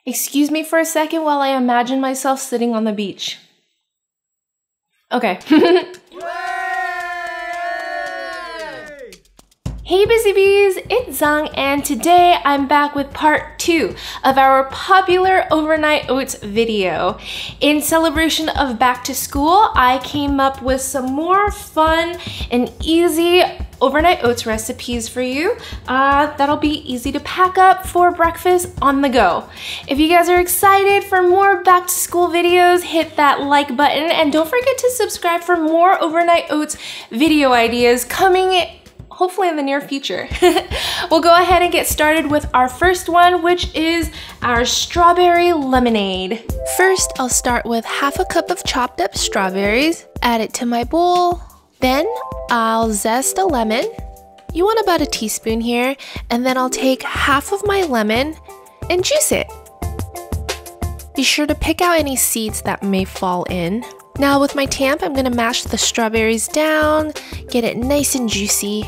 Excuse me for a second while I imagine myself sitting on the beach. Okay. Hey Busy Bees, it's Zhang, and today I'm back with part 2 of our popular Overnight Oats video. In celebration of back to school, I came up with some more fun and easy overnight oats recipes for you that'll be easy to pack up for breakfast on the go. If you guys are excited for more back to school videos, hit that like button and don't forget to subscribe for more overnight oats video ideas coming hopefully in the near future. We'll go ahead and get started with our first one, which is our strawberry lemonade. First, I'll start with half a cup of chopped up strawberries, add it to my bowl. Then I'll zest a lemon. You want about a teaspoon here, and then I'll take half of my lemon and juice it. Be sure to pick out any seeds that may fall in. Now with my tamp, I'm gonna mash the strawberries down, get it nice and juicy.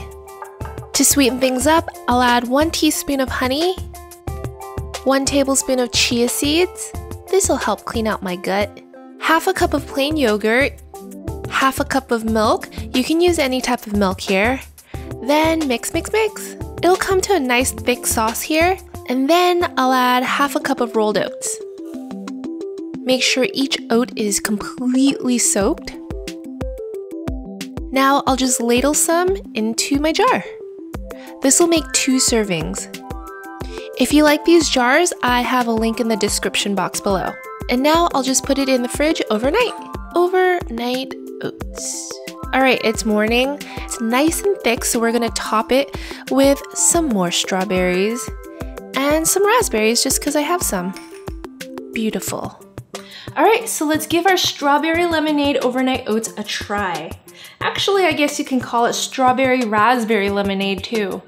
To sweeten things up, I'll add 1 teaspoon of honey, 1 tablespoon of chia seeds. This will help clean out my gut. Half a cup of plain yogurt, half a cup of milk. You can use any type of milk here. Then mix, mix, mix. It'll come to a nice thick sauce here. And then I'll add half a cup of rolled oats. Make sure each oat is completely soaked. Now I'll just ladle some into my jar. This will make 2 servings. If you like these jars, I have a link in the description box below. And now I'll just put it in the fridge overnight. Overnight oats. All right, it's morning. It's nice and thick, so we're gonna top it with some more strawberries and some raspberries just because I have some. Beautiful. All right, so let's give our strawberry lemonade overnight oats a try. Actually, I guess you can call it strawberry raspberry lemonade too.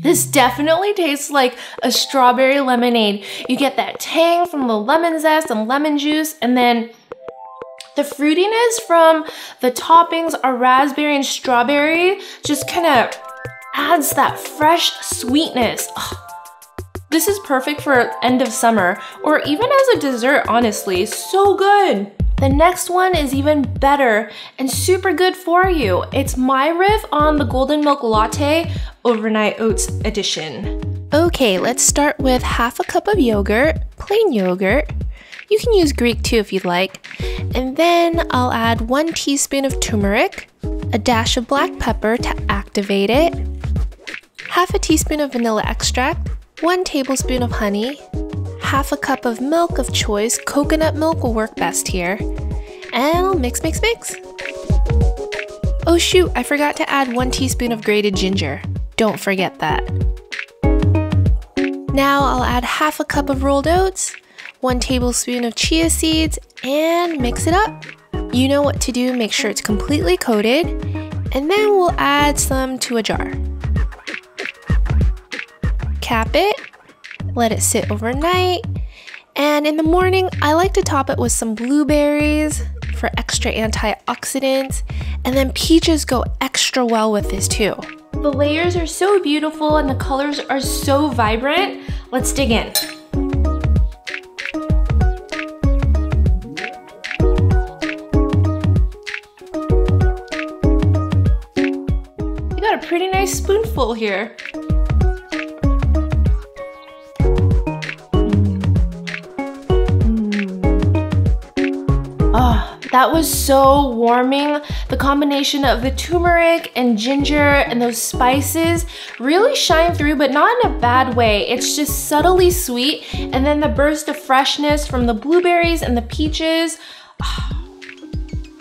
This definitely tastes like a strawberry lemonade. You get that tang from the lemon zest and lemon juice, and then the fruitiness from the toppings are raspberry and strawberry just kind of adds that fresh sweetness. Oh, this is perfect for end of summer or even as a dessert, honestly. So good. The next one is even better and super good for you. It's my riff on the golden milk latte overnight oats edition. Okay, let's start with half a cup of yogurt, plain yogurt. You can use Greek too if you'd like. And then I'll add 1 teaspoon of turmeric, a dash of black pepper to activate it, half a teaspoon of vanilla extract, 1 tablespoon of honey, half a cup of milk of choice. Coconut milk will work best here. And I'll mix, mix, mix. Oh shoot, I forgot to add 1 teaspoon of grated ginger. Don't forget that. Now I'll add half a cup of rolled oats, 1 tablespoon of chia seeds, and mix it up. You know what to do, make sure it's completely coated, and then we'll add some to a jar. Cap it, let it sit overnight, and in the morning, I like to top it with some blueberries for extra antioxidants, and then peaches go extra well with this too. The layers are so beautiful and the colors are so vibrant. Let's dig in. You got a pretty nice spoonful here. That was so warming. The combination of the turmeric and ginger and those spices really shine through, but not in a bad way. It's just subtly sweet. And then the burst of freshness from the blueberries and the peaches.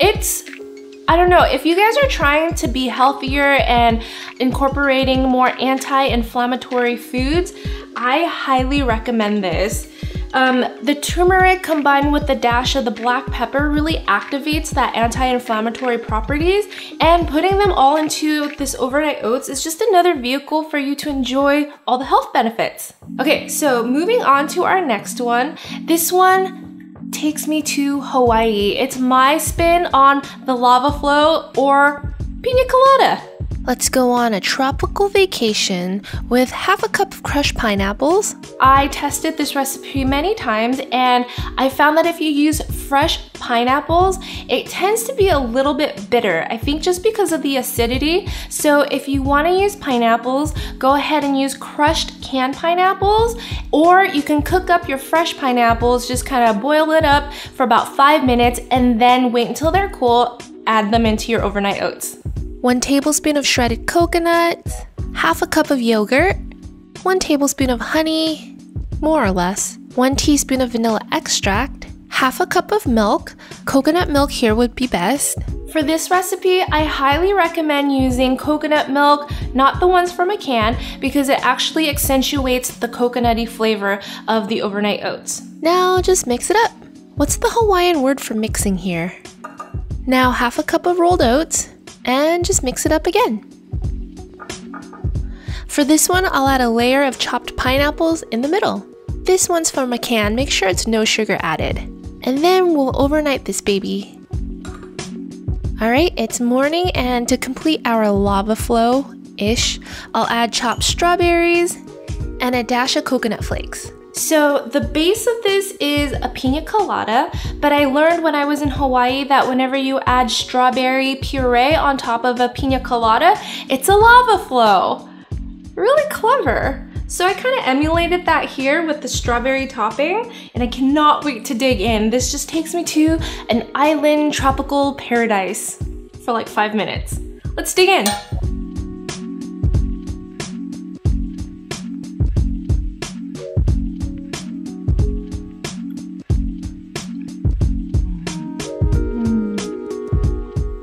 I don't know, if you guys are trying to be healthier and incorporating more anti-inflammatory foods, I highly recommend this. The turmeric combined with the dash of the black pepper really activates that anti-inflammatory properties, and putting them all into this overnight oats is just another vehicle for you to enjoy all the health benefits. Okay, so moving on to our next one. This one takes me to Hawaii. It's my spin on the lava flow or Piña Colada. Let's go on a tropical vacation with half a cup of crushed pineapples. I tested this recipe many times and I found that if you use fresh pineapples, it tends to be a little bit bitter. I think just because of the acidity. So if you want to use pineapples, go ahead and use crushed canned pineapples, or you can cook up your fresh pineapples, just kind of boil it up for about 5 minutes and then wait until they're cool, add them into your overnight oats. 1 tablespoon of shredded coconut, half a cup of yogurt, 1 tablespoon of honey, more or less, 1 teaspoon of vanilla extract, half a cup of milk. Coconut milk here would be best. For this recipe, I highly recommend using coconut milk, not the ones from a can, because it actually accentuates the coconutty flavor of the overnight oats. Now just mix it up. What's the Hawaiian word for mixing here? Now half a cup of rolled oats, and just mix it up again. For this one, I'll add a layer of chopped pineapples in the middle. This one's from a can, make sure it's no sugar added. And then we'll overnight this baby. Alright, it's morning, and to complete our lava flow-ish, I'll add chopped strawberries and a dash of coconut flakes. So the base of this is a piña colada, but I learned when I was in Hawaii that whenever you add strawberry puree on top of a piña colada, it's a lava flow. Really clever. So I kind of emulated that here with the strawberry topping, and I cannot wait to dig in. This just takes me to an island tropical paradise for like 5 minutes. Let's dig in.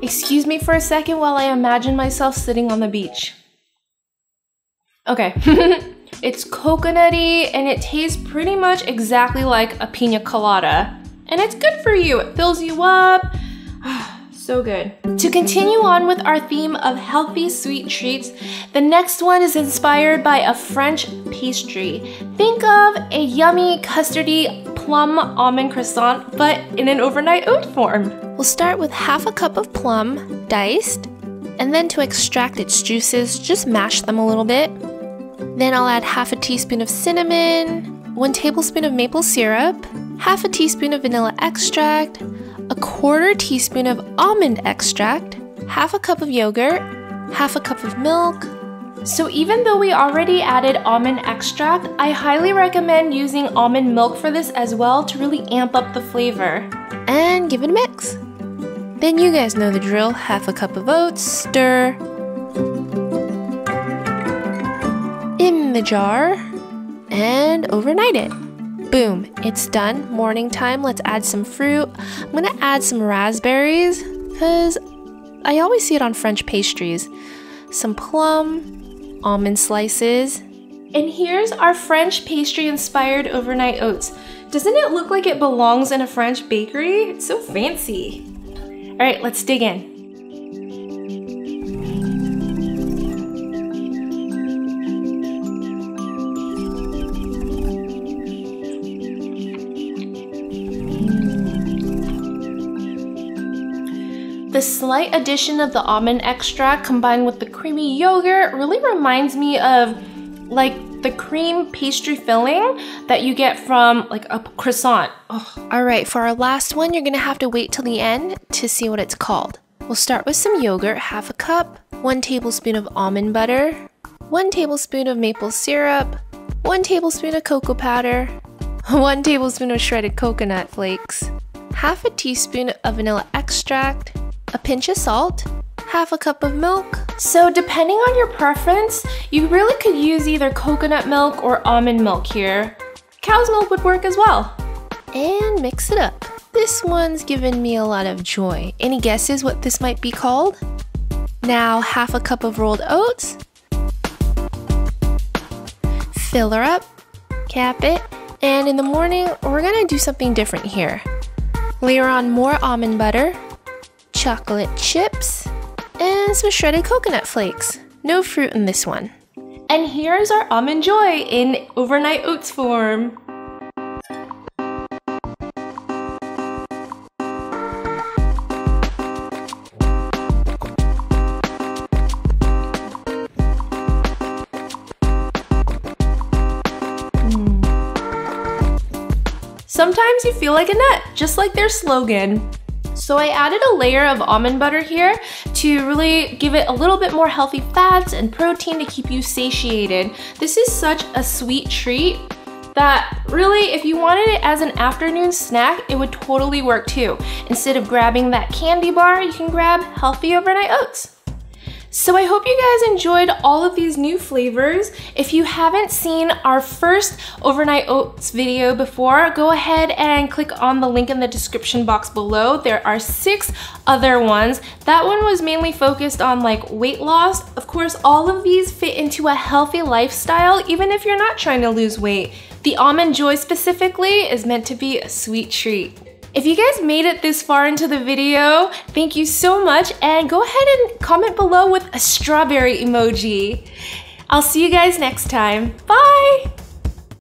Excuse me for a second while I imagine myself sitting on the beach. Okay, it's coconutty and it tastes pretty much exactly like a piña colada. And it's good for you, it fills you up. So good. To continue on with our theme of healthy sweet treats, the next one is inspired by a French pastry. Think of a yummy custardy plum almond croissant, but in an overnight oat form. We'll start with half a cup of plum, diced, and then to extract its juices, just mash them a little bit. Then I'll add half a teaspoon of cinnamon, 1 tablespoon of maple syrup, half a teaspoon of vanilla extract, a 1/4 teaspoon of almond extract, half a cup of yogurt, half a cup of milk. So even though we already added almond extract, I highly recommend using almond milk for this as well to really amp up the flavor. And give it a mix. Then you guys know the drill, half a cup of oats, stir in the jar, and overnight it. Boom, it's done. Morning time, let's add some fruit. I'm gonna add some raspberries because I always see it on French pastries. Some plum, almond slices. And here's our French pastry inspired overnight oats. Doesn't it look like it belongs in a French bakery? It's so fancy. All right, let's dig in. The slight addition of the almond extract combined with the creamy yogurt really reminds me of like the cream pastry filling that you get from like a croissant. All right, for our last one, you're gonna have to wait till the end to see what it's called. We'll start with some yogurt, half a cup, 1 tablespoon of almond butter, 1 tablespoon of maple syrup, 1 tablespoon of cocoa powder, 1 tablespoon of shredded coconut flakes, half a teaspoon of vanilla extract, a pinch of salt, half a cup of milk. So depending on your preference, you really could use either coconut milk or almond milk here. Cow's milk would work as well. And mix it up. This one's given me a lot of joy. Any guesses what this might be called? Now half a cup of rolled oats. Fill her up, cap it, And in the morning, we're gonna do something different here. Layer on more almond butter, chocolate chips, and some shredded coconut flakes. No fruit in this one. And here's our almond joy in overnight oats form. Sometimes you feel like a nut, just like their slogan. So I added a layer of almond butter here to really give it a little bit more healthy fats and protein to keep you satiated. This is such a sweet treat that really, if you wanted it as an afternoon snack, it would totally work too. Instead of grabbing that candy bar, you can grab healthy overnight oats. So I hope you guys enjoyed all of these new flavors. If you haven't seen our first overnight oats video before, go ahead and click on the link in the description box below. There are 6 other ones. That one was mainly focused on like weight loss. Of course, all of these fit into a healthy lifestyle, even if you're not trying to lose weight. The Almond Joy specifically is meant to be a sweet treat. If you guys made it this far into the video, thank you so much, and go ahead and comment below with a strawberry emoji. I'll see you guys next time. Bye!